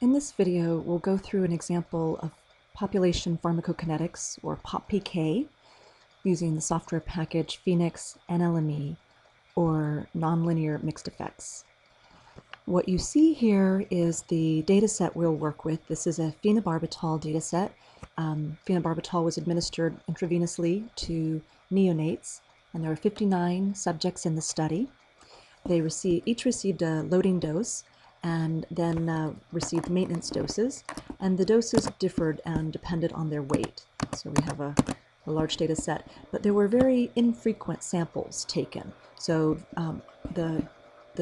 In this video, we'll go through an example of population pharmacokinetics, or PopPK, using the software package Phoenix NLME, or nonlinear mixed effects. What you see here is the data set we'll work with. This is a phenobarbital data set. Phenobarbital was administered intravenously to neonates, and there were 59 subjects in the study. They each received a loading dose and then received maintenance doses, and the doses differed and depended on their weight. So we have a large data set, but there were very infrequent samples taken. So the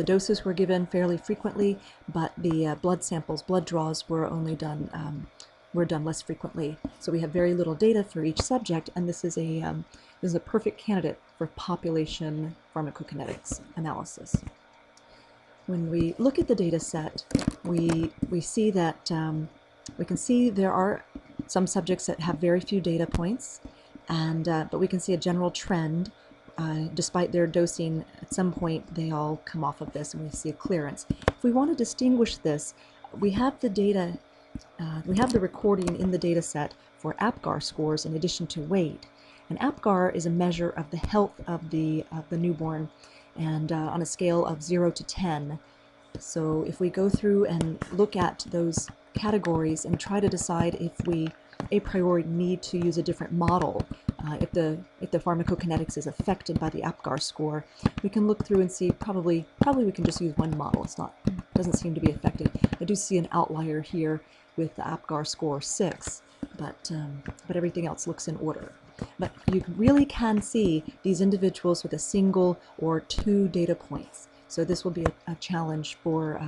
doses were given fairly frequently, but the blood draws were only done less frequently. So we have very little data for each subject, and this is a perfect candidate for population pharmacokinetics analysis. When we look at the data set, we see that we can see there are some subjects that have very few data points, and but we can see a general trend. Despite their dosing, at some point they all come off of this, and we see a clearance. If we want to distinguish this, we have the data, we have the recording in the data set for APGAR scores in addition to weight. And APGAR is a measure of the health of the newborn, and on a scale of 0 to 10. So if we go through and look at those categories and try to decide if we a priori need to use a different model, if the pharmacokinetics is affected by the APGAR score, we can look through and see probably we can just use one model. Doesn't seem to be affected. I do see an outlier here with the APGAR score 6, but everything else looks in order. But you really can see these individuals with a single or two data points. So this will be a challenge for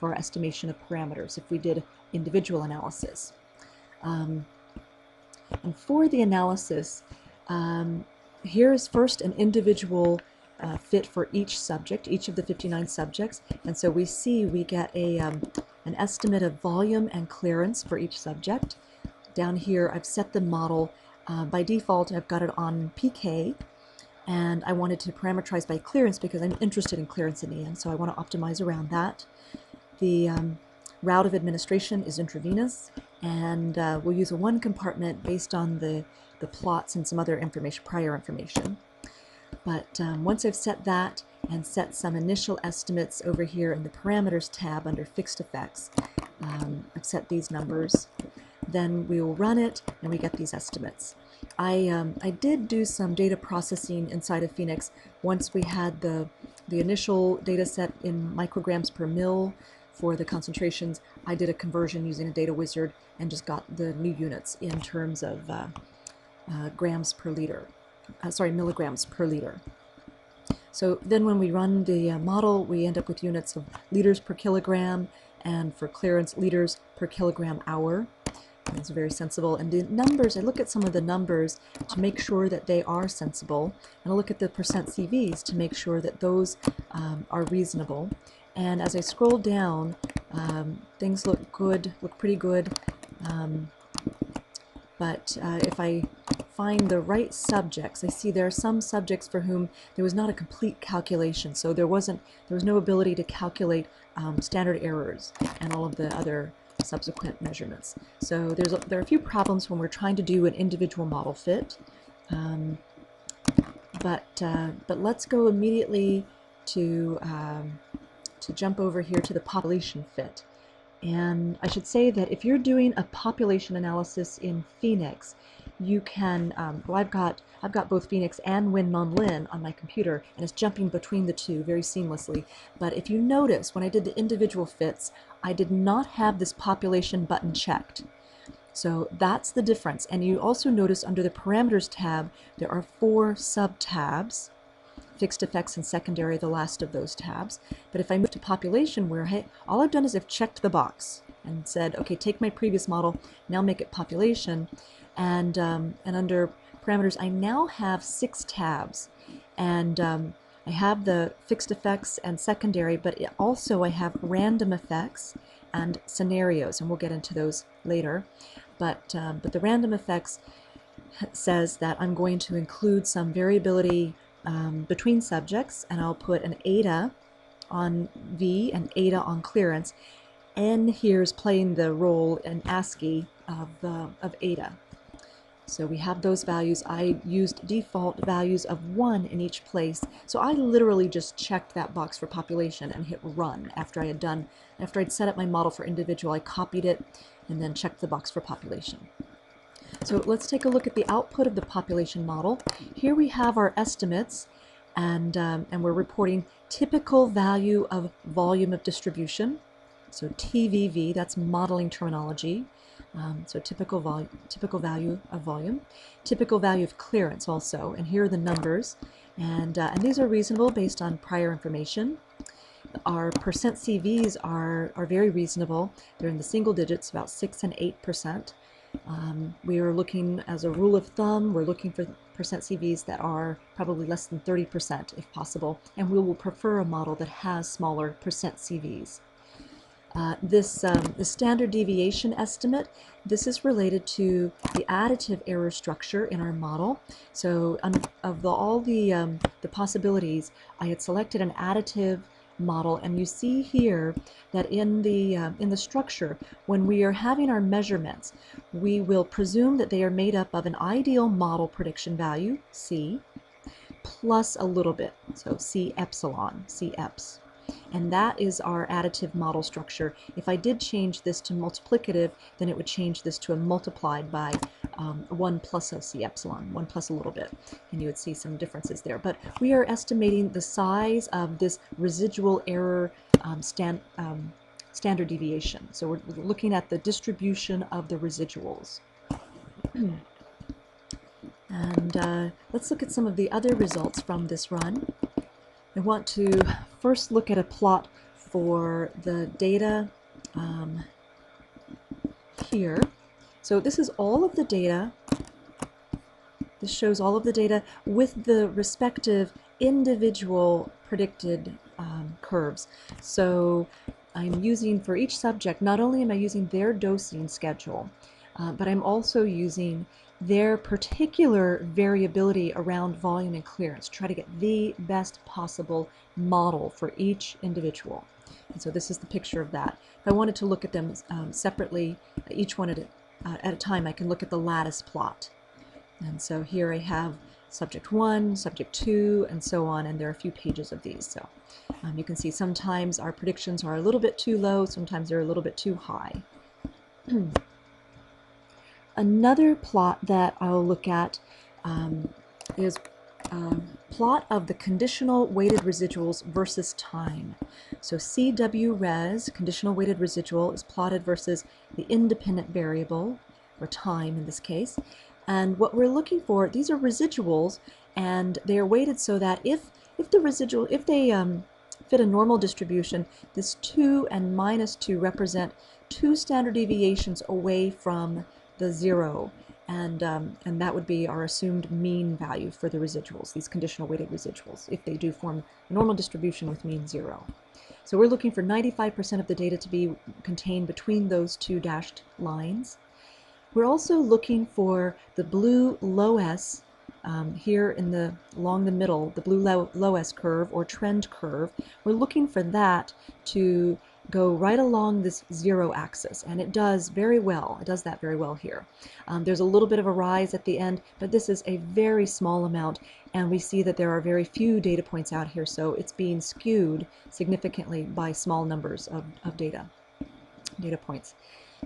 our estimation of parameters if we did individual analysis. And for the analysis, here is first an individual fit for each subject, each of the 59 subjects. And so we get an estimate of volume and clearance for each subject. Down here, I've set the model. By default, I've got it on PK, and I wanted to parameterize by clearance because I'm interested in clearance in the end, so I want to optimize around that. The route of administration is intravenous, and we'll use a one compartment based on the plots and some other information, prior information. But once I've set that and set some initial estimates over here in the parameters tab under fixed effects, I've set these numbers. Then we will run it, and we get these estimates. I did do some data processing inside of Phoenix once we had the initial data set in micrograms per mil for the concentrations. I did a conversion using a data wizard and just got the new units in terms of grams per liter. Milligrams per liter. So then when we run the model, we end up with units of liters per kilogram, and for clearance, liters per kilogram hour. It's very sensible. And the numbers, I look at some of the numbers to make sure that they are sensible, and I look at the percent CVs to make sure that those are reasonable. And as I scroll down, things look pretty good. But if I find the right subjects, I see there are some subjects for whom there was not a complete calculation, so there was no ability to calculate standard errors and all of the other subsequent measurements. So there are a few problems when we're trying to do an individual model fit, but let's go immediately to jump over here to the population fit. And I should say that if you're doing a population analysis in Phoenix, you can, well, I've got both Phoenix and WinNonLin on my computer, and it's jumping between the two very seamlessly. But if you notice, when I did the individual fits, I did not have this population button checked. So that's the difference. And you also notice under the parameters tab, there are 4 sub-tabs. Fixed effects and secondary, the last of those tabs. But if I move to population, where hey, all I've done is I've checked the box and said, okay, take my previous model, now make it population, and under parameters, I now have 6 tabs, and I have the fixed effects and secondary, but also I have random effects and scenarios, and we'll get into those later. But the random effects says that I'm going to include some variability between subjects, and I'll put an eta on V and eta on clearance. N here is playing the role in ASCII of eta. So we have those values. I used default values of 1 in each place. So I literally just checked that box for population and hit run after I'd set up my model for individual. I copied it and then checked the box for population. So let's take a look at the output of the population model. Here we have our estimates, and we're reporting typical value of volume of distribution. So TVV, that's modeling terminology. So typical value of volume, typical value of clearance also, and here are the numbers, and these are reasonable based on prior information. Our percent CVs are very reasonable. They're in the single digits, about 6 and 8%. We are looking, as a rule of thumb, we're looking for percent CVs that are probably less than 30% if possible, and we will prefer a model that has smaller percent CVs. The standard deviation estimate, this is related to the additive error structure in our model. So of all the possibilities, I had selected an additive model, and you see here that in the structure, when we are having our measurements, we will presume that they are made up of an ideal model prediction value, C, plus a little bit, so C epsilon, C eps. And that is our additive model structure. If I did change this to multiplicative, then it would change this to a multiplied by 1 plus of C epsilon, 1 plus a little bit, and you would see some differences there. But we are estimating the size of this residual error standard deviation. So we're looking at the distribution of the residuals. And let's look at some of the other results from this run. I want to first look at a plot for the data here. So this is all of the data. This shows all of the data with the respective individual predicted curves. So I'm using, for each subject, not only am I using their dosing schedule, but I'm also using their particular variability around volume and clearance, try to get the best possible model for each individual. And so this is the picture of that. If I wanted to look at them separately, each one at a time, I can look at the lattice plot. And so here I have subject 1, subject 2, and so on, and there are a few pages of these. So you can see sometimes our predictions are a little bit too low, sometimes they're a little bit too high. Another plot that I'll look at is a plot of the conditional weighted residuals versus time. So CW-res, conditional weighted residual, is plotted versus the independent variable, or time in this case. And what we're looking for, these are residuals, and they are weighted so that if they fit a normal distribution, this 2 and minus 2 represent 2 standard deviations away from the 0, and that would be our assumed mean value for the residuals, these conditional weighted residuals, if they do form a normal distribution with mean 0. So we're looking for 95% of the data to be contained between those two dashed lines. We're also looking for the blue low S here along the middle, the blue low S curve or trend curve. We're looking for that to go right along this 0 axis, and it does very well. It does that very well here. There's a little bit of a rise at the end, but this is a very small amount, and we see that there are very few data points out here, so it's being skewed significantly by small numbers of data points.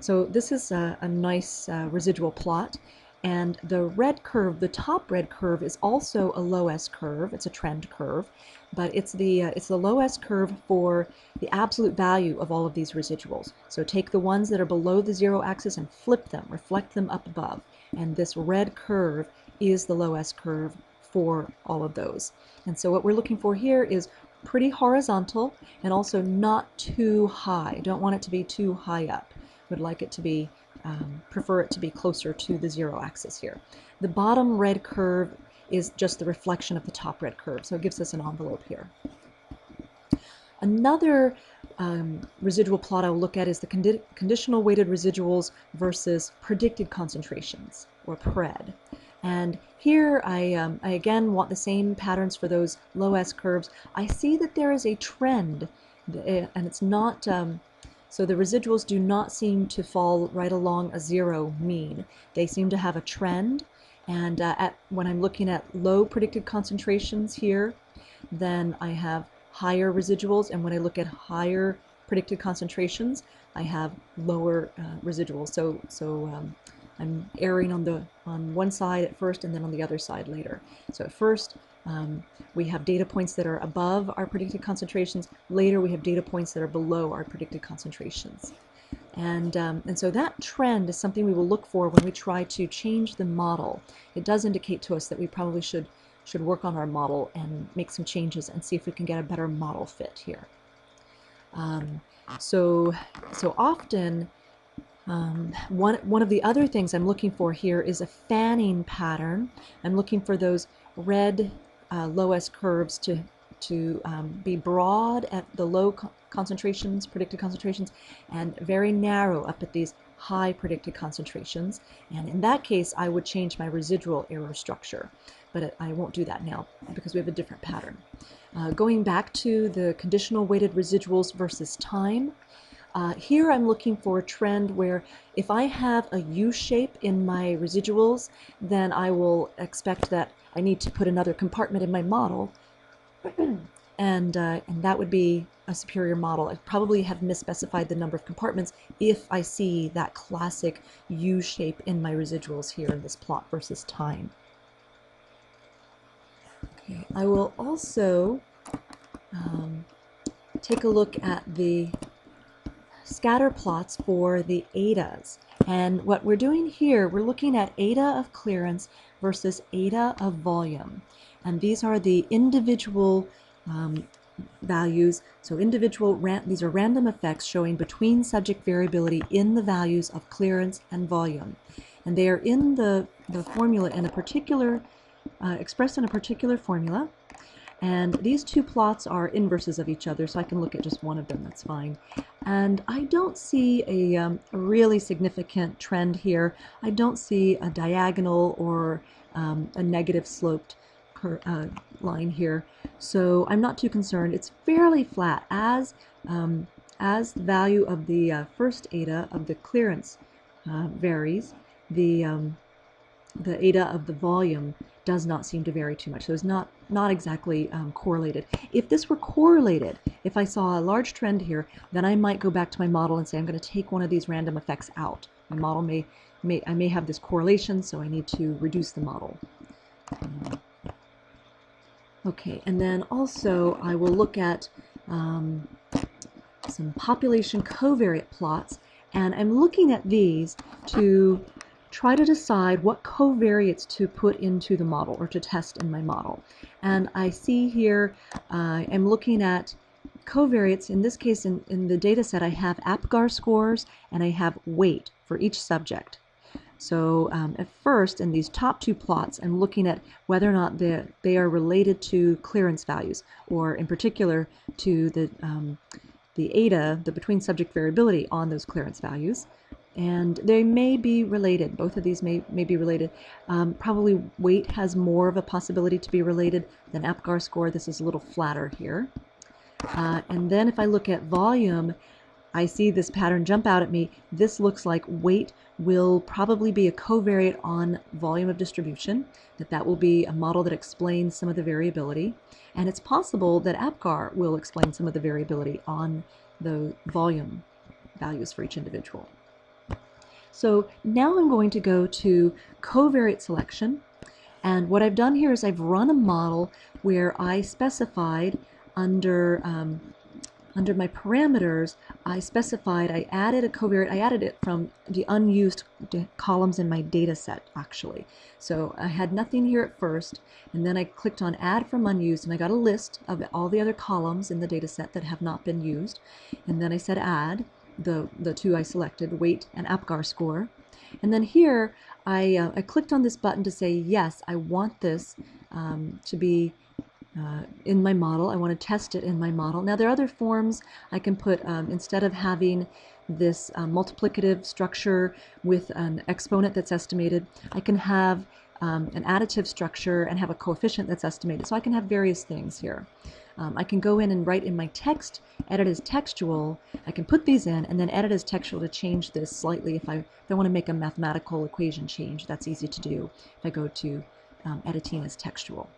So this is a nice residual plot. And the red curve, the top red curve, is also a low S curve. It's a trend curve, but it's the low S curve for the absolute value of all of these residuals. So take the ones that are below the 0 axis and flip them, reflect them up above. And this red curve is the low S curve for all of those. And so what we're looking for here is pretty horizontal and also not too high. Don't want it to be too high up. Would like it to be prefer it to be closer to the 0 axis here. The bottom red curve is just the reflection of the top red curve, so it gives us an envelope here. Another residual plot I'll look at is the conditional weighted residuals versus predicted concentrations, or PRED. And here I again want the same patterns for those low S curves. I see that there is a trend, and it's not So the residuals do not seem to fall right along a zero mean. They seem to have a trend, and when I'm looking at low predicted concentrations here, then I have higher residuals, and when I look at higher predicted concentrations, I have lower residuals. So I'm erring on one side at first and then on the other side later. So at first we have data points that are above our predicted concentrations. Later we have data points that are below our predicted concentrations. And so that trend is something we will look for when we try to change the model. It does indicate to us that we probably should work on our model and make some changes and see if we can get a better model fit here. So often one of the other things I'm looking for here is a fanning pattern. I'm looking for those red low S curves to be broad at the low concentrations, predicted concentrations, and very narrow up at these high predicted concentrations. And in that case, I would change my residual error structure. But I won't do that now because we have a different pattern. Going back to the conditional weighted residuals versus time, here I'm looking for a trend where if I have a U shape in my residuals, then I will expect that I need to put another compartment in my model, and that would be a superior model. I probably have misspecified the number of compartments if I see that classic U shape in my residuals here in this plot versus time. Okay, I will also take a look at the scatter plots for the ETAs. And what we're doing here, we're looking at ETA of clearance versus ETA of volume. And these are the individual values. So these are random effects showing between subject variability in the values of clearance and volume. And they are in the formula in a particular, expressed in a particular formula. And these two plots are inverses of each other, so I can look at just one of them, that's fine. And I don't see a really significant trend here. I don't see a diagonal or a negative sloped line here, so I'm not too concerned. It's fairly flat. As the value of the first ETA of the clearance varies, the ETA of the volume does not seem to vary too much. So it's not exactly correlated. If this were correlated, if I saw a large trend here, then I might go back to my model and say I'm going to take one of these random effects out. My model I may have this correlation, so I need to reduce the model. Okay, and then also I will look at some population covariate plots, and I'm looking at these to try to decide what covariates to put into the model or to test in my model. And I see here I'm looking at covariates. In this case, in the data set, I have APGAR scores and I have weight for each subject. So at first, in these top two plots, I'm looking at whether or not they are related to clearance values, or in particular to the ETA, the between subject variability on those clearance values. And they may be related. Both of these may be related. Probably weight has more of a possibility to be related than APGAR score. This is a little flatter here. And then if I look at volume, I see this pattern jump out at me. This looks like weight will probably be a covariate on volume of distribution, that will be a model that explains some of the variability. And it's possible that APGAR will explain some of the variability on the volume values for each individual. So now I'm going to go to covariate selection, and what I've done here is I've run a model where I specified under my parameters, I added a covariate. I added it from the unused columns in my data set, actually. So I had nothing here at first, and then I clicked on add from unused, and I got a list of all the other columns in the data set that have not been used. And then I said add the two I selected, weight and APGAR score. And then here I clicked on this button to say, yes, I want this to be in my model. I want to test it in my model. Now there are other forms I can put, instead of having this multiplicative structure with an exponent that's estimated, I can have an additive structure and have a coefficient that's estimated. So I can have various things here. I can go in and write in my text, edit as textual. I can put these in and then edit as textual to change this slightly if I want to make a mathematical equation change. That's easy to do if I go to editing as textual.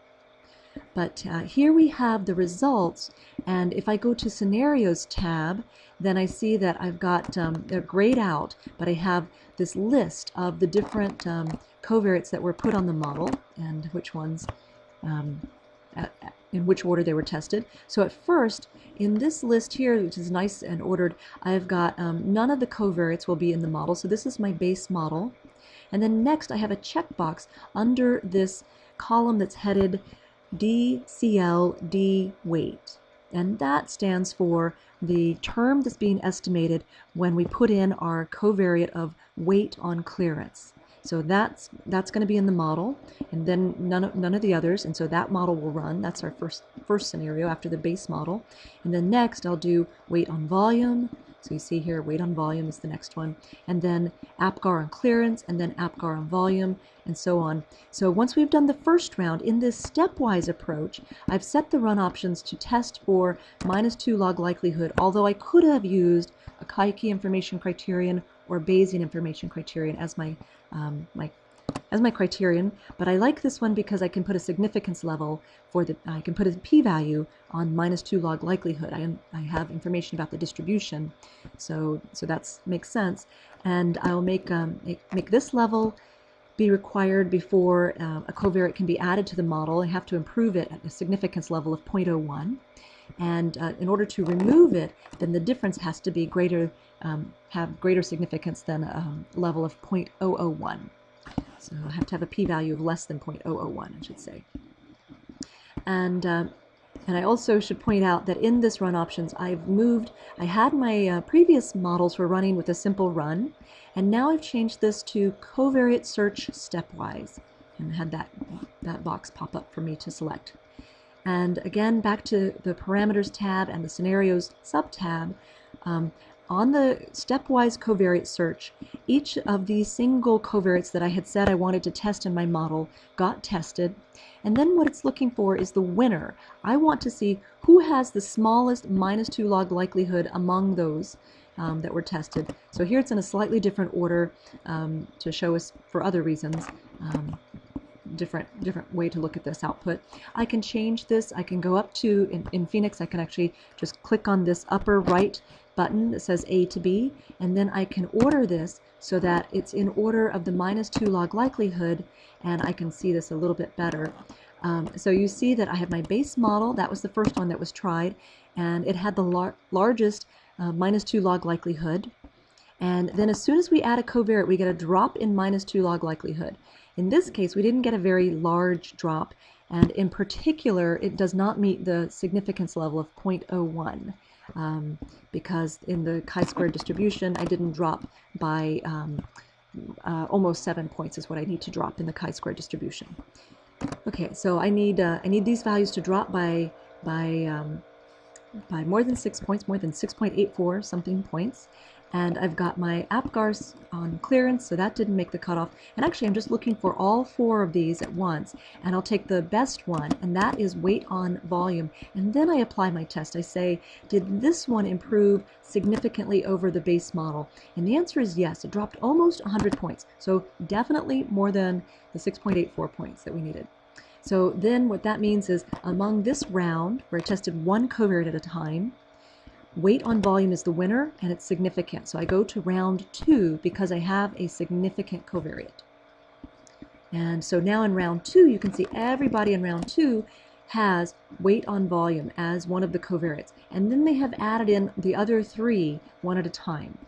But here we have the results, and if I go to Scenarios tab, then I see that I've got, they're grayed out, but I have this list of the different covariates that were put on the model and which ones, in which order they were tested. So at first, in this list here, which is nice and ordered, I've got none of the covariates will be in the model, so this is my base model. And then next I have a checkbox under this column that's headed DCL weight, and that stands for the term that's being estimated when we put in our covariate of weight on clearance. So that's going to be in the model, and then none of the others, and so that model will run. That's our first scenario after the base model. And then next I'll do weight on volume. So you see here, weight on volume is the next one, and then APGAR on clearance, and then APGAR on volume, and so on. So once we've done the first round, in this stepwise approach, I've set the run options to test for -2 log likelihood, although I could have used a Kaiki information criterion or Bayesian information criterion as my criterion, but I like this one because I can put a significance level for I can put a p-value on -2 log likelihood. I have information about the distribution, so that makes sense, and I'll make this level be required before a covariate can be added to the model. I have to improve it at a significance level of 0.01, and in order to remove it, then the difference has to be greater, have greater significance than a level of 0.001. So I have to have a p-value of less than 0.001, I should say. And I also should point out that in this run options, I had my previous models were running with a simple run, and now I've changed this to covariate search stepwise, and had that box pop up for me to select. And again, back to the parameters tab and the scenarios sub-tab, on the stepwise covariate search, each of these single covariates that I had said I wanted to test in my model got tested. And then what it's looking for is the winner. I want to see who has the smallest -2 log likelihood among those that were tested. So here it's in a slightly different order to show us for other reasons. Different way to look at this output. I can change this. I can go up to, in Phoenix, I can actually just click on this upper right button that says A to B, and then I can order this so that it's in order of the -2 log likelihood, and I can see this a little bit better. So you see that I have my base model. That was the first one that was tried, and it had the largest -2 log likelihood. And then as soon as we add a covariate, we get a drop in -2 log likelihood. In this case, we didn't get a very large drop, and in particular, it does not meet the significance level of 0.01, because in the chi-square distribution, I didn't drop by almost 7 points is what I need to drop in the chi-square distribution. Okay, so I need these values to drop by more than 6 points, more than 6.84 something points. And I've got my APGARs on clearance, so that didn't make the cutoff. And actually, I'm just looking for all 4 of these at once, and I'll take the best one, and that is weight on volume. And then I apply my test. I say, did this one improve significantly over the base model? And the answer is yes. It dropped almost 100 points, so definitely more than the 6.84 points that we needed. So then what that means is, among this round, where I tested one covariate at a time, weight on volume is the winner, and it's significant. So I go to round 2 because I have a significant covariate. And so now in round 2, you can see everybody in round 2 has weight on volume as one of the covariates. And then they have added in the other 3 one at a time.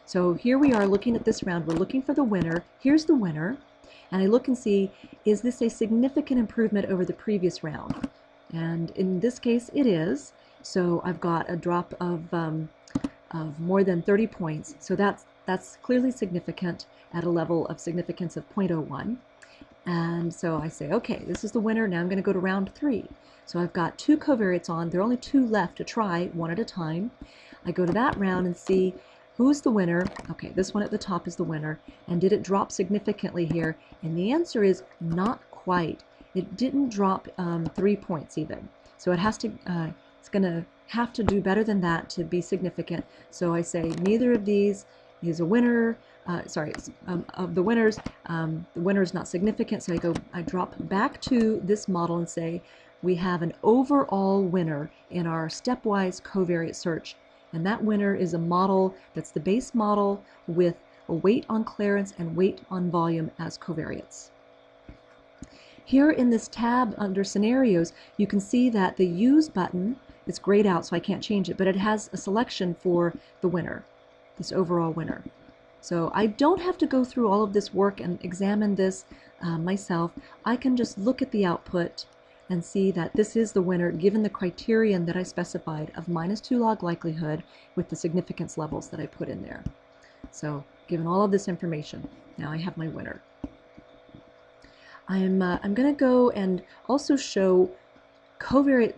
So here we are looking at this round. We're looking for the winner. Here's the winner. And I look and see, is this a significant improvement over the previous round? And in this case, it is. So I've got a drop of more than 30 points. So that's clearly significant at a level of significance of 0.01. And so I say, okay, this is the winner. Now I'm going to go to round 3. So I've got 2 covariates on. There are only 2 left to try, one at a time. I go to that round and see who's the winner. Okay, this one at the top is the winner. And did it drop significantly here? And the answer is not quite. It didn't drop 3 points even. So it has to It's going to have to do better than that to be significant. So I say neither of these is a winner. Of the winners, the winner is not significant. So I drop back to this model and say we have an overall winner in our stepwise covariate search. And that winner is a model that's the base model with a weight on clearance and weight on volume as covariates. Here in this tab under scenarios, you can see that the use button is grayed out, so I can't change it, but it has a selection for the winner, this overall winner. So I don't have to go through all of this work and examine this myself. I can just look at the output and see that this is the winner given the criterion that I specified of -2 log likelihood with the significance levels that I put in there. So given all of this information, now I have my winner. I'm going to go and also show covariate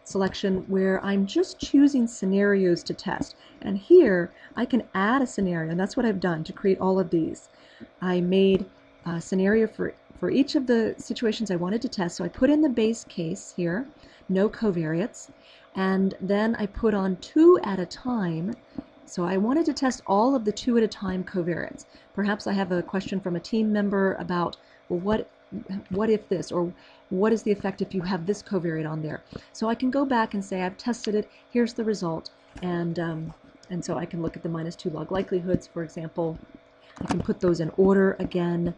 selection where I'm just choosing scenarios to test. And here I can add a scenario, and that's what I've done to create all of these. I made a scenario for each of the situations I wanted to test. So I put in the base case here, no covariates, and then I put on 2 at a time. So I wanted to test all of the 2 at a time covariates. Perhaps I have a question from a team member about, well, what if this, or what is the effect if you have this covariate on there? So I can go back and say I've tested it, here's the result, and so I can look at the -2 log likelihoods, for example. I can put those in order again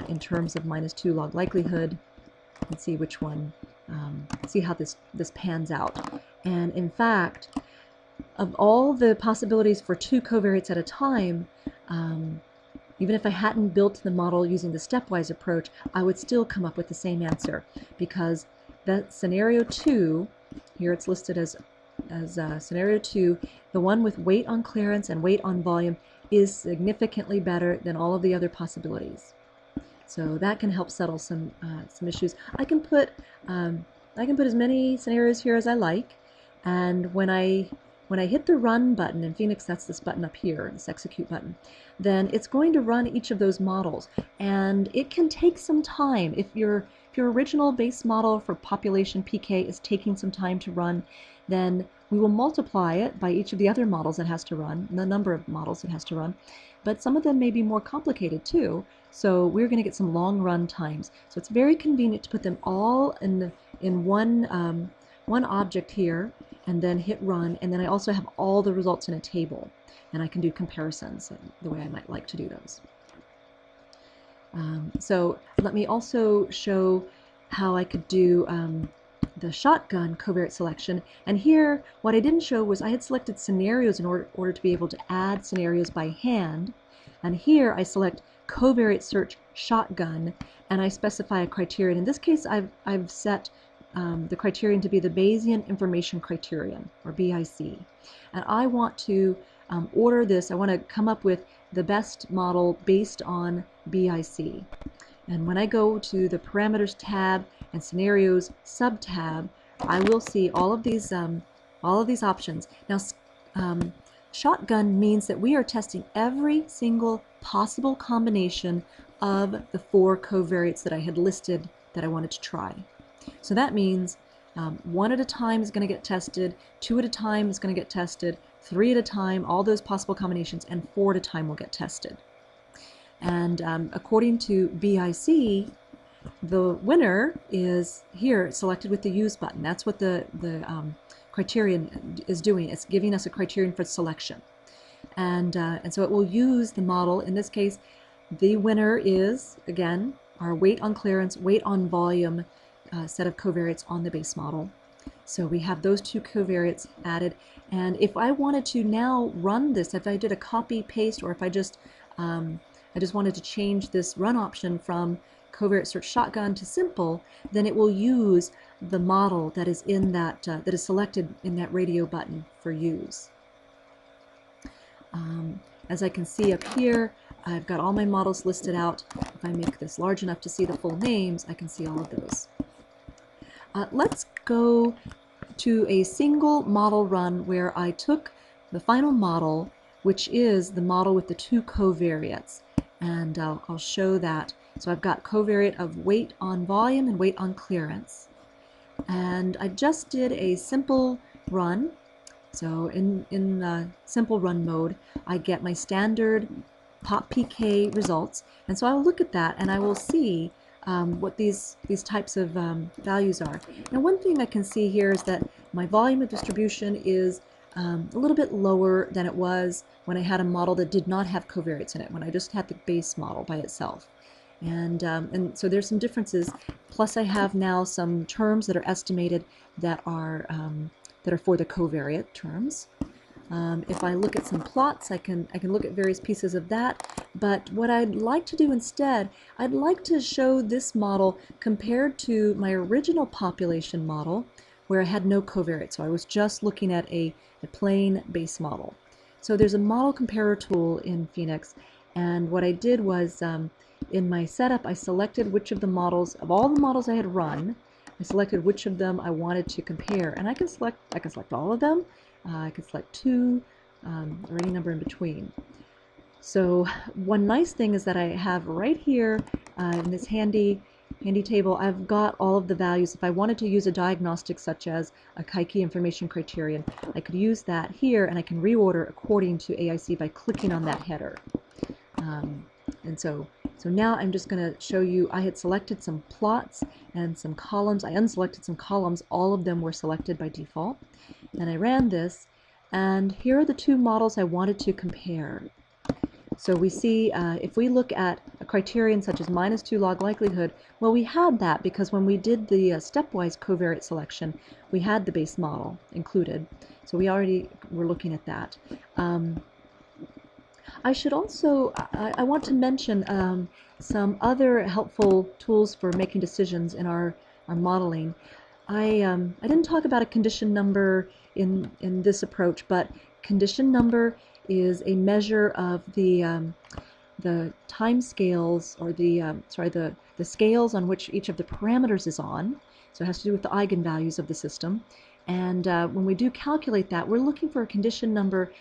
in terms of -2 log likelihood and see which one, see how this pans out. And in fact, of all the possibilities for 2 covariates at a time, even if I hadn't built the model using the stepwise approach, I would still come up with the same answer, because that scenario 2, here it's listed as scenario 2, the one with weight on clearance and weight on volume, is significantly better than all of the other possibilities. So that can help settle some issues. I can put as many scenarios here as I like, and when I hit the run button in Phoenix, that's this button up here, this execute button, then it's going to run each of those models. And it can take some time. If your original base model for population PK is taking some time to run, then we will multiply it by each of the other models it has to run, the number of models it has to run. But some of them may be more complicated too, so we're going to get some long run times. So it's very convenient to put them all in one object here, and then hit run, and then I also have all the results in a table, and I can do comparisons the way I might like to do those. So let me also show how I could do the shotgun covariate selection. And here, what I didn't show was I had selected scenarios in order to be able to add scenarios by hand. And here I select covariate search shotgun, and I specify a criterion. In this case, I've set the criterion to be the Bayesian Information Criterion, or BIC. And I want to order this. I want to come up with the best model based on BIC. And when I go to the Parameters tab and Scenarios sub-tab, I will see all of these options. Now, shotgun means that we are testing every single possible combination of the 4 covariates that I had listed that I wanted to try. So that means 1 at a time is going to get tested, 2 at a time is going to get tested, 3 at a time, all those possible combinations, and 4 at a time will get tested. And according to BIC, the winner is here selected with the use button. That's what the criterion is doing. It's giving us a criterion for selection. And so it will use the model. In this case, the winner is, again, our weight on clearance, weight on volume set of covariates on the base model. So we have those 2 covariates added. And if I wanted to now run this, if I did a copy paste, or if I just wanted to change this run option from covariate search shotgun to simple, then it will use the model that is in that is selected in that radio button for use. As I can see up here, I've got all my models listed out. If I make this large enough to see the full names, I can see all of those. Let's go to a single model run where I took the final model, which is the model with the 2 covariates, and I'll show that. So I've got covariate of weight on volume and weight on clearance. And I just did a simple run. So in simple run mode, I get my standard PopPK results, and so I'll look at that and I will see what these types of values are. Now, one thing I can see here is that my volume of distribution is a little bit lower than it was when I had a model that did not have covariates in it, when I just had the base model by itself. And so there's some differences. Plus, I have now some terms that are estimated that are for the covariate terms. If I look at some plots, I can look at various pieces of that. But what I'd like to do instead, I'd like to show this model compared to my original population model, where I had no covariate. So I was just looking at a plain base model. So there's a model comparer tool in Phoenix, and what I did was in my setup, I selected which of the models, of all the models I had run, I selected which of them I wanted to compare, and I can select all of them. I can select two, or any number in between. So one nice thing is that I have right here in this handy table, I've got all of the values. If I wanted to use a diagnostic such as a Kaiki information criterion, I could use that here, and I can reorder according to AIC by clicking on that header. And so now I'm just going to show you, I had selected some plots and some columns. I unselected some columns. All of them were selected by default. And I ran this, and here are the two models I wanted to compare. So we see if we look at a criterion such as -2 log likelihood, well, we had that because when we did the stepwise covariate selection, we had the base model included. So we already were looking at that. I should also, I want to mention some other helpful tools for making decisions in our modeling. I didn't talk about a condition number in this approach, but condition number is a measure of the time scales, or the scales on which each of the parameters is on. So it has to do with the eigenvalues of the system. And when we do calculate that, we're looking for a condition number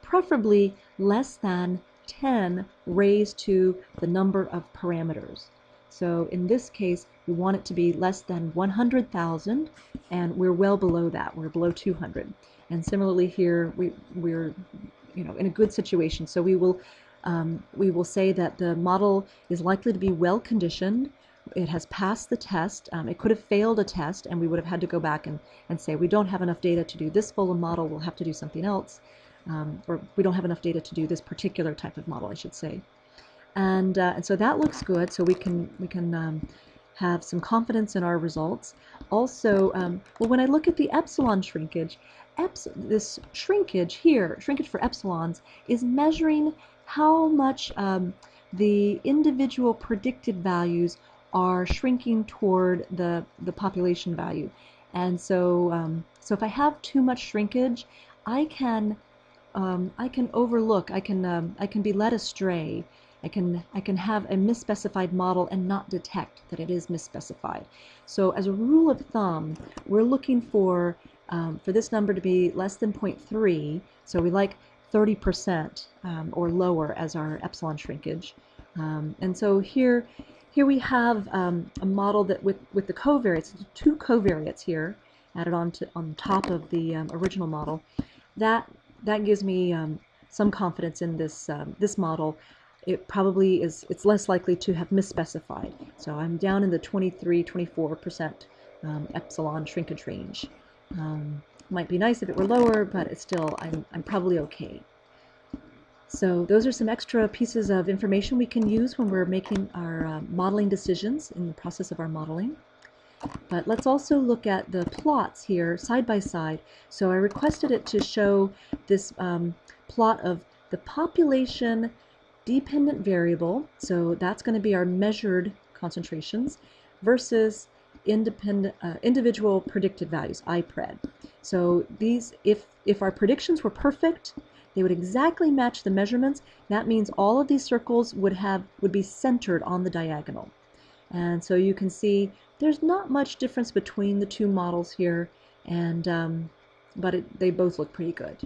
preferably less than 10 raised to the number of parameters. So in this case, we want it to be less than 100,000, and we're well below that. We're below 200. And similarly here, we're in a good situation. So we will say that the model is likely to be well conditioned. It has passed the test. It could have failed a test, and we would have had to go back and say, we don't have enough data to do this full model, we'll have to do something else. Or we don't have enough data to do this particular type of model, I should say. And so that looks good. So we can have some confidence in our results. Also, well, when I look at the epsilon shrinkage, this shrinkage here, shrinkage for epsilons, is measuring how much the individual predicted values are shrinking toward the population value. And so, so if I have too much shrinkage, I can overlook, I can be led astray. I can have a misspecified model and not detect that it is misspecified. So as a rule of thumb, we're looking for this number to be less than 0.3. So we like 30% or lower as our epsilon shrinkage. And so here we have a model that with the covariates, two covariates here added on top of the original model. That gives me some confidence in this model. It probably it's less likely to have misspecified. So I'm down in the 23-24% epsilon shrinkage range. Might be nice if it were lower, but it's still, I'm probably okay. So those are some extra pieces of information we can use when we're making our modeling decisions in the process of our modeling. But let's also look at the plots here side by side. So I requested it to show this plot of the population dependent variable, so that's going to be our measured concentrations, versus individual predicted values, IPRED. So these, if our predictions were perfect, they would exactly match the measurements. That means all of these circles would be centered on the diagonal. And so you can see there's not much difference between the two models here, and but they both look pretty good.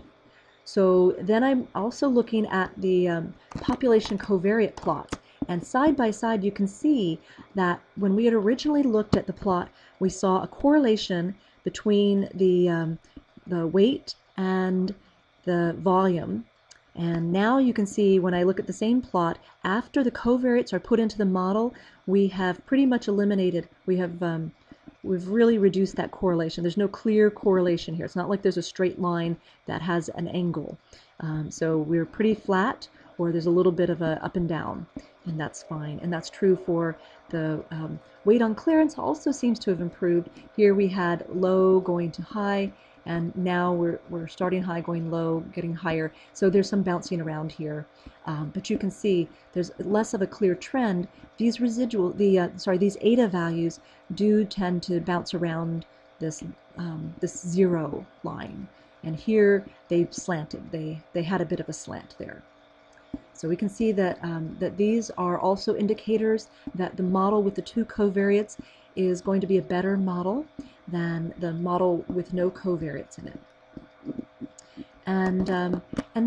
So then I'm also looking at the population covariate plots, And side by side, you can see that when we had originally looked at the plot, we saw a correlation between the weight and the volume. And now you can see when I look at the same plot, after the covariates are put into the model, we have pretty much eliminated, we've really reduced that correlation. There's no clear correlation here. It's not like there's a straight line that has an angle. So we're pretty flat, or there's a little bit of a up and down, and that's fine. And that's true for the weight on clearance also seems to have improved. Here we had low going to high, and now we're starting high, going low, getting higher. So there's some bouncing around here, but you can see there's less of a clear trend. These residual, these eta values do tend to bounce around this this zero line, and here they slanted. They had a bit of a slant there. So we can see that that these are also indicators that the model with the two covariates is going to be a better model than the model with no covariates in it. And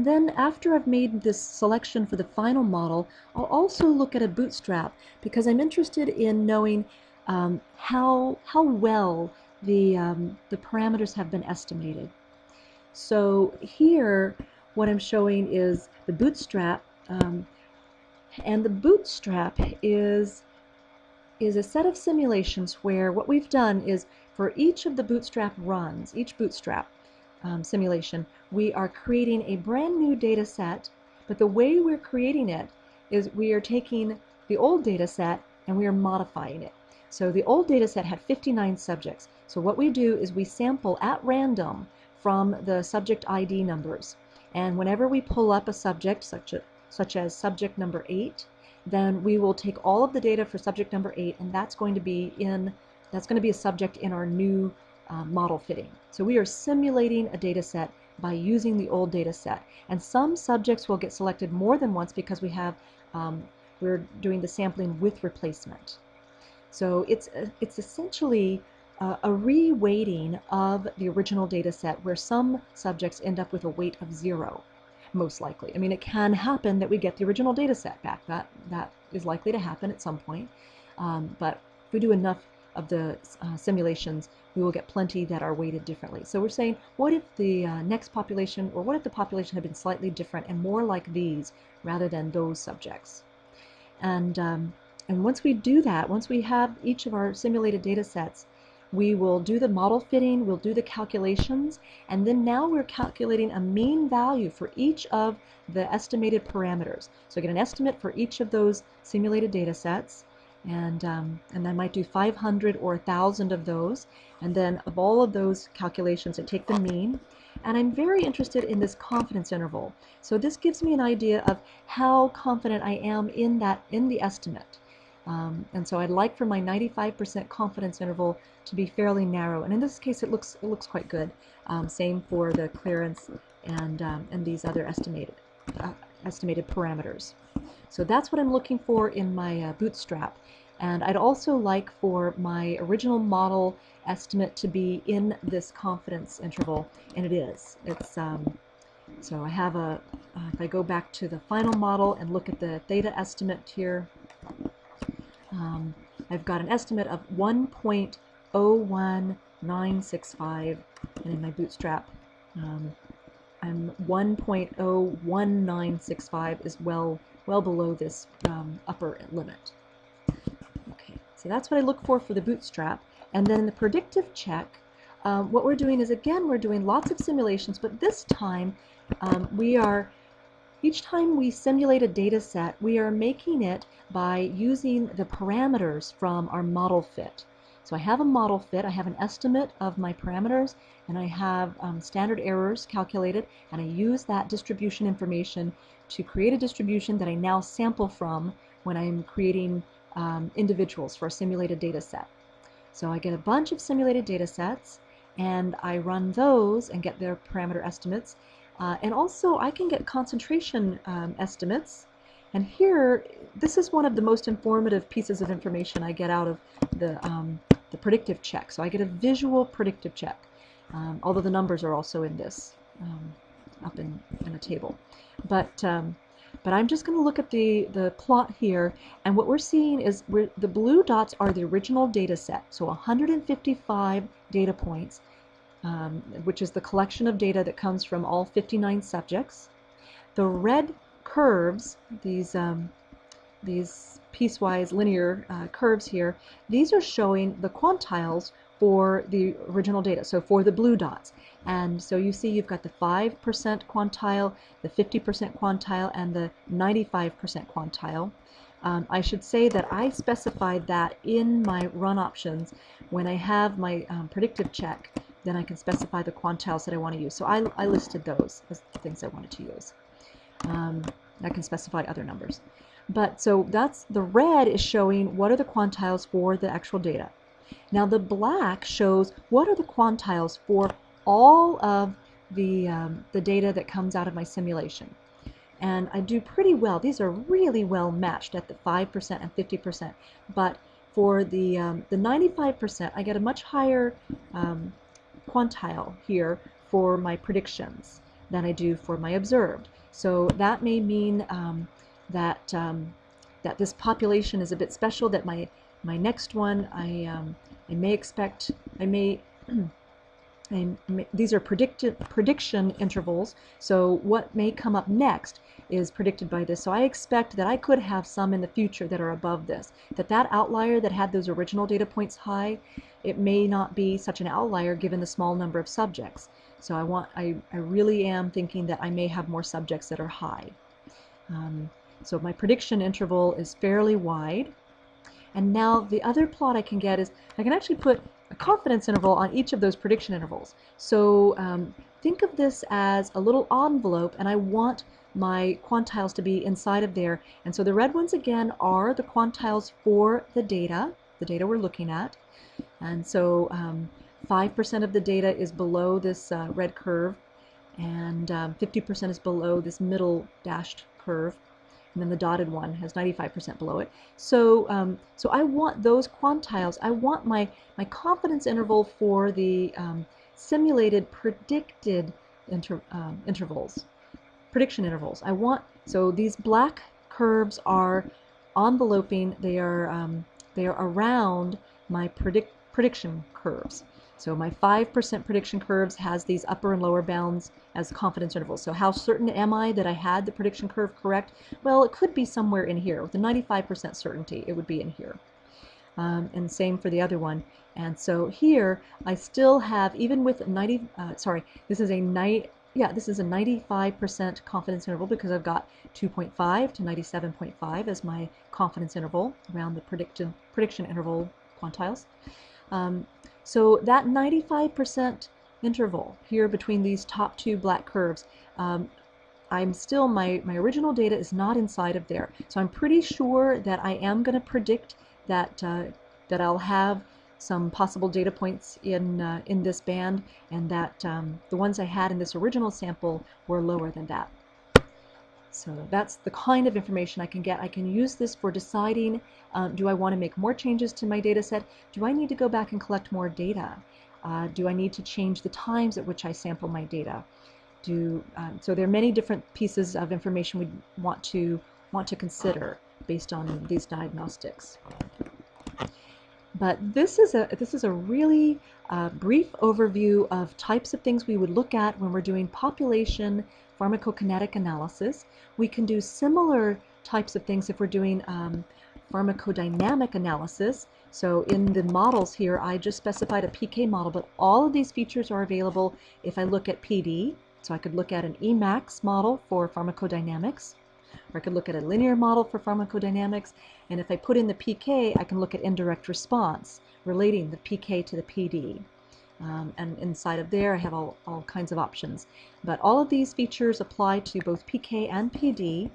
then after I've made this selection for the final model, I'll also look at a bootstrap because I'm interested in knowing how well the parameters have been estimated. So here, what I'm showing is the bootstrap, and the bootstrap is a set of simulations where what we've done is for each of the bootstrap runs, each bootstrap simulation, we are creating a brand new data set, but the way we're creating it is we are taking the old data set and we are modifying it. So the old data set had 59 subjects. So what we do is we sample at random from the subject ID numbers. And whenever we pull up a subject, such as subject number 8, then we will take all of the data for subject number 8, and that's going to be a subject in our new model fitting. So we are simulating a data set by using the old data set. And some subjects will get selected more than once because we're doing the sampling with replacement. So it's essentially a re-weighting of the original data set where some subjects end up with a weight of 0, most likely. I mean, it can happen that we get the original data set back. That is likely to happen at some point. But if we do enough of the simulations, we will get plenty that are weighted differently. So we're saying, what if the next population, or what if the population had been slightly different and more like these rather than those subjects? And once we do that, once we have each of our simulated data sets, we will do the model fitting, we'll do the calculations, and then now we're calculating a mean value for each of the estimated parameters. So I get an estimate for each of those simulated data sets, and I might do 500 or 1,000 of those, and then of all of those calculations, I take the mean, and I'm very interested in this confidence interval. So this gives me an idea of how confident I am in the estimate. And so I'd like for my 95% confidence interval to be fairly narrow, and in this case it looks quite good. Same for the clearance and these other estimated parameters. So that's what I'm looking for in my bootstrap. And I'd also like for my original model estimate to be in this confidence interval, and it is. So I have if I go back to the final model and look at the theta estimate here, I've got an estimate of 1.01965, and in my bootstrap, I'm 1.01965 is well below this upper limit. Okay, so that's what I look for the bootstrap. And then in the predictive check, what we're doing is, again, we're doing lots of simulations, but this time each time we simulate a data set, we are making it by using the parameters from our model fit. So I have a model fit, I have an estimate of my parameters, and I have standard errors calculated, and I use that distribution information to create a distribution that I now sample from when I'm creating individuals for a simulated data set. So I get a bunch of simulated data sets, and I run those and get their parameter estimates. And also I can get concentration estimates. And here, this is one of the most informative pieces of information I get out of the predictive check. So I get a visual predictive check, although the numbers are also in this, up in a table. But But I'm just going to look at the plot here, and what we're seeing is the blue dots are the original data set, so 155 data points, which is the collection of data that comes from all 59 subjects. The red curves, these piecewise linear curves here, these are showing the quantiles for the original data, so for the blue dots. And so you see you've got the 5% quantile, the 50% quantile, and the 95% quantile. I should say that I specified that in my run options. When I have my predictive check, then I can specify the quantiles that I want to use. So I listed those as the things I wanted to use. I can specify other numbers. But so that's the red is showing what are the quantiles for the actual data. Now the black shows what are the quantiles for all of the data that comes out of my simulation. And I do pretty well. These are really well matched at the 5% and 50%. But for the 95%, I get a much higher quantile here for my predictions than I do for my observed. So that may mean that this population is a bit special. That my next one, I may expect, these are prediction intervals. So what may come up next is predicted by this. So I expect that I could have some in the future that are above this. That outlier that had those original data points high, it may not be such an outlier given the small number of subjects. So I really am thinking that I may have more subjects that are high. So my prediction interval is fairly wide. And now the other plot I can get is I can actually put a confidence interval on each of those prediction intervals. So think of this as a little envelope, and I want my quantiles to be inside of there. And so the red ones again are the quantiles for the data we're looking at. And so 5% of the data is below this red curve, and 50% is below this middle dashed curve. And then the dotted one has 95% below it. So, so I want those quantiles. I want my confidence interval for the simulated predicted intervals, prediction intervals. So these black curves are enveloping. They are around my prediction curves. So my 5% prediction curves has these upper and lower bounds as confidence intervals. So how certain am I that I had the prediction curve correct? Well, it could be somewhere in here. With a 95% certainty, it would be in here. And same for the other one. And so here, I still have, even with this is a 95% confidence interval because I've got 2.5 to 97.5 as my confidence interval around the prediction interval quantiles. So that 95% interval here between these top two black curves, I'm still, my original data is not inside of there. So I'm pretty sure that I am going to predict that that I'll have some possible data points in this band, and that the ones I had in this original sample were lower than that. So that's the kind of information I can get. I can use this for deciding, do I want to make more changes to my data set? Do I need to go back and collect more data? Do I need to change the times at which I sample my data? So there are many different pieces of information we want to consider based on these diagnostics. But this is a really brief overview of types of things we would look at when we're doing population pharmacokinetic analysis. We can do similar types of things if we're doing pharmacodynamic analysis. So in the models here, I just specified a PK model, but all of these features are available if I look at PD. So I could look at an Emax model for pharmacodynamics, or I could look at a linear model for pharmacodynamics. And if I put in the PK, I can look at indirect response, relating the PK to the PD. And inside of there, I have all kinds of options. But all of these features apply to both PK and PD.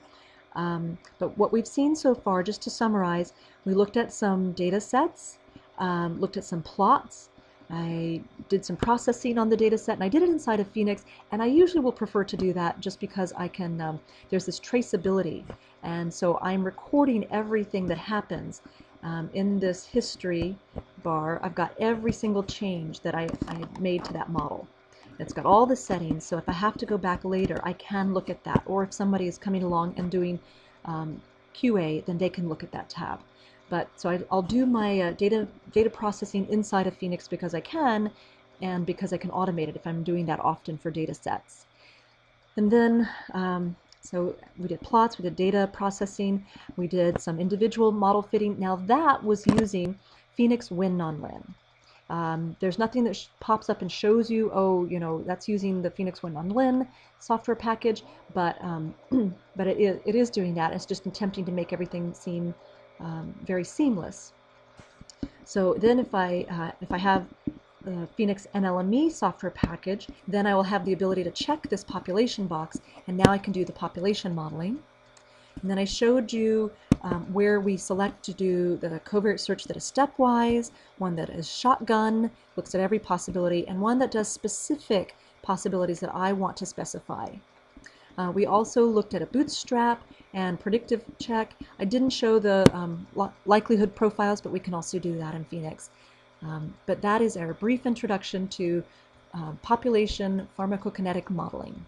But what we've seen so far, just to summarize, we looked at some data sets, looked at some plots. I did some processing on the data set, and I did it inside of Phoenix, and I usually will prefer to do that just because I can, there's this traceability, and so I'm recording everything that happens. In this history bar, I've got every single change that I made to that model. It's got all the settings, so if I have to go back later, I can look at that. Or if somebody is coming along and doing QA, then they can look at that tab. But so I'll do my data processing inside of Phoenix because I can, and because I can automate it if I'm doing that often for data sets. And then, so we did plots, we did data processing, we did some individual model fitting. Now that was using Phoenix Win Non-Lin. There's nothing that pops up and shows you, oh, you know, that's using the Phoenix Win Non-Lin software package, but but it is doing that. It's just attempting to make everything seem very seamless. So then if I have the Phoenix NLME software package, then I will have the ability to check this population box, and now I can do the population modeling. And then I showed you where we select to do the covariate search that is stepwise, one that is shotgun, looks at every possibility, and one that does specific possibilities that I want to specify. We also looked at a bootstrap and predictive check. I didn't show the likelihood profiles, but we can also do that in Phoenix. But that is our brief introduction to population pharmacokinetic modeling.